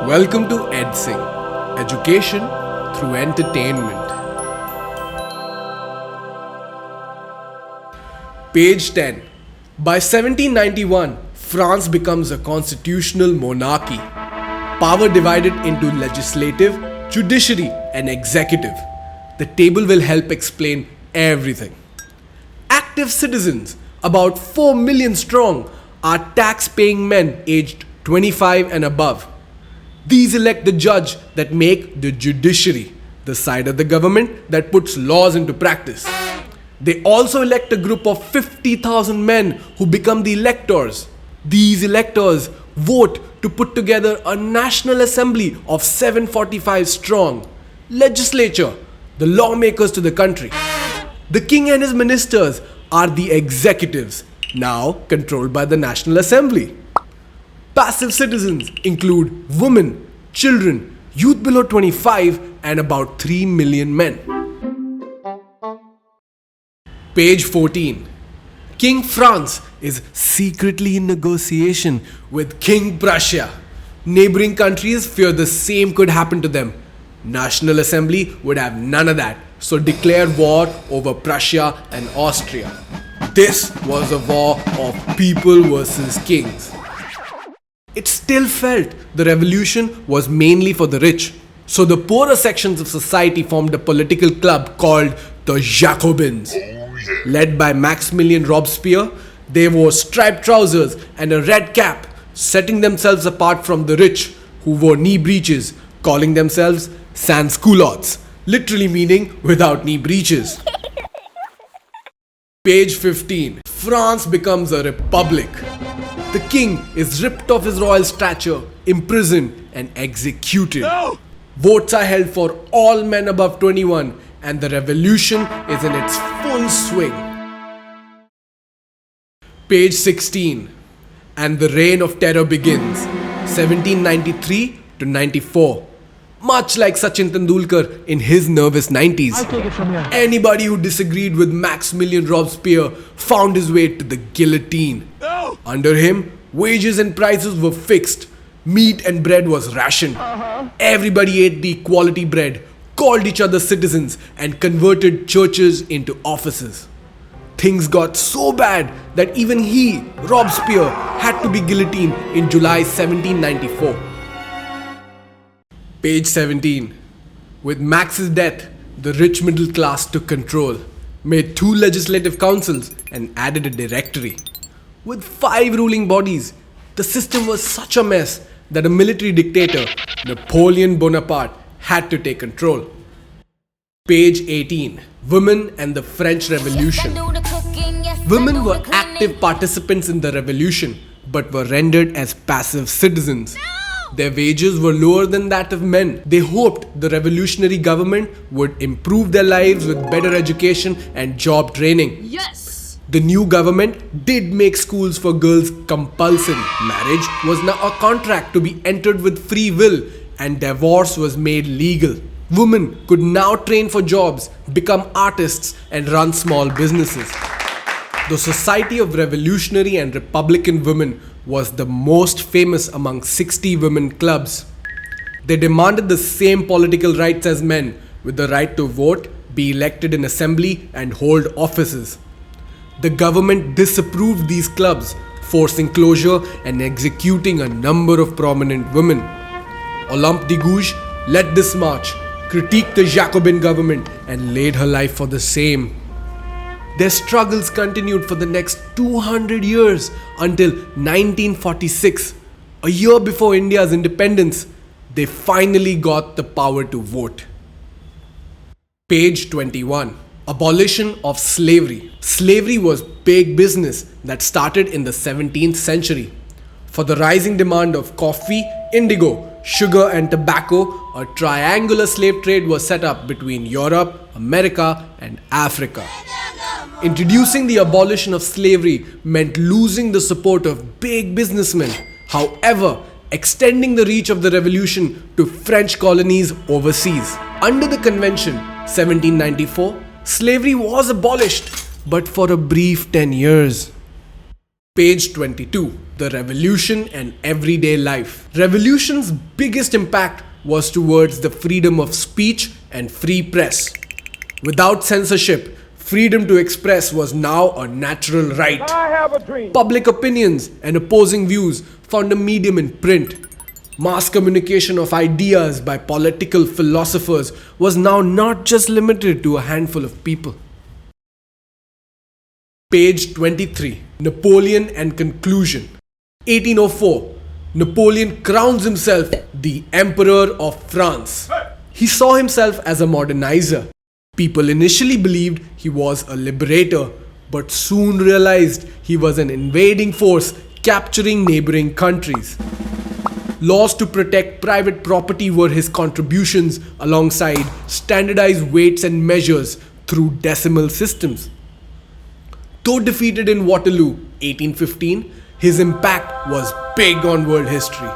Welcome to EdSing, Education through Entertainment. Page 10. By 1791, France becomes a constitutional monarchy. Power divided into legislative, judiciary, and executive. The table will help explain everything. Active citizens, about 4 million strong, are tax-paying men aged 25 and above. These elect the judge that make the judiciary, the side of the government that puts laws into practice. They also elect a group of 50,000 men who become the electors. These electors vote to put together a national assembly of 745 strong. Legislature, the lawmakers to the country. The king and his ministers are the executives, now controlled by the National Assembly. Passive citizens include women, children, youth below 25 and about 3 million men. Page 14. King France is secretly in negotiation with King Prussia. Neighboring countries fear the same could happen to them. National Assembly would have none of that, so declare war over Prussia and Austria. This was a war of people versus kings. It still felt the revolution was mainly for the rich. So the poorer sections of society formed a political club called the Jacobins. Led by Maximilien Robespierre, they wore striped trousers and a red cap, setting themselves apart from the rich who wore knee breeches, calling themselves sans-culottes, literally meaning without knee breeches. Page 15. France becomes a republic. The king is ripped of his royal stature, imprisoned and executed. No! Votes are held for all men above 21 and the revolution is in its full swing. Page 16. And the reign of terror begins, 1793 to 94. Much like Sachin Tendulkar in his nervous 90s. I'll take it from here. Anybody who disagreed with Maximilien Robespierre found his way to the guillotine. No! Under him, wages and prices were fixed. Meat and bread was rationed. Everybody ate the quality bread, called each other citizens, and converted churches into offices. Things got so bad that even he, Robespierre, had to be guillotined in July 1794. Page 17. With Max's death, the rich middle class took control, made 2 legislative councils and added a directory. With 5 ruling bodies, the system was such a mess that a military dictator, Napoleon Bonaparte, had to take control. Page 18. Women and the French Revolution. Women were active participants in the revolution but were rendered as passive citizens. Their wages were lower than that of men. They hoped the revolutionary government would improve their lives with better education and job training. Yes! The new government did make schools for girls compulsory. Marriage was now a contract to be entered with free will and divorce was made legal. Women could now train for jobs, become artists and run small businesses. The Society of Revolutionary and Republican Women was the most famous among 60 women clubs. They demanded the same political rights as men, with the right to vote, be elected in assembly and hold offices. The government disapproved these clubs, forcing closure and executing a number of prominent women. Olympe de Gouges led this march, critiqued the Jacobin government and laid her life for the same. Their struggles continued for the next 200 years until 1946, a year before India's independence. They finally got the power to vote. Page 21. Abolition of slavery. Slavery was big business that started in the 17th century. For the rising demand of coffee, indigo, sugar and tobacco, a triangular slave trade was set up between Europe, America and Africa. Introducing the abolition of slavery meant losing the support of big businessmen. However, extending the reach of the revolution to French colonies overseas. Under the convention, 1794, slavery was abolished, but for a brief 10 years. Page 22. the revolution and everyday life. Revolution's biggest impact was towards the freedom of speech and free press. Without censorship, freedom to express was now a natural right. I have a dream. Public opinions and opposing views found a medium in print. Mass communication of ideas by political philosophers was now not just limited to a handful of people. Page 23. Napoleon and conclusion. 1804. Napoleon crowns himself the Emperor of France. He saw himself as a modernizer. People initially believed he was a liberator, but soon realized he was an invading force capturing neighboring countries. Laws to protect private property were his contributions alongside standardized weights and measures through decimal systems. Though defeated in Waterloo 1815, his impact was big on world history.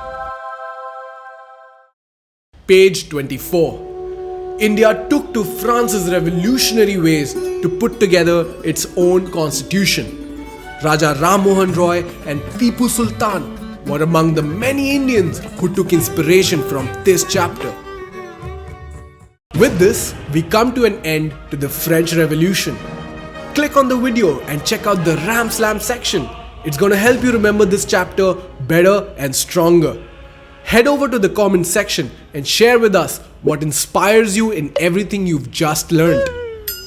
Page 24. India took to France's revolutionary ways to put together its own constitution. Raja Ram Mohan Roy and Tipu Sultan were among the many Indians who took inspiration from this chapter. With this, we come to an end to the French Revolution. Click on the video and check out the Ram Slam section. It's gonna help you remember this chapter better and stronger. Head over to the comment section and share with us what inspires you in everything you've just learned.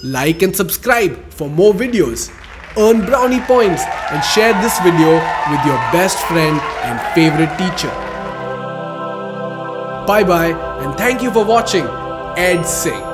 Like and subscribe for more videos. Earn brownie points and share this video with your best friend and favorite teacher. Bye bye and thank you for watching Ed Singh.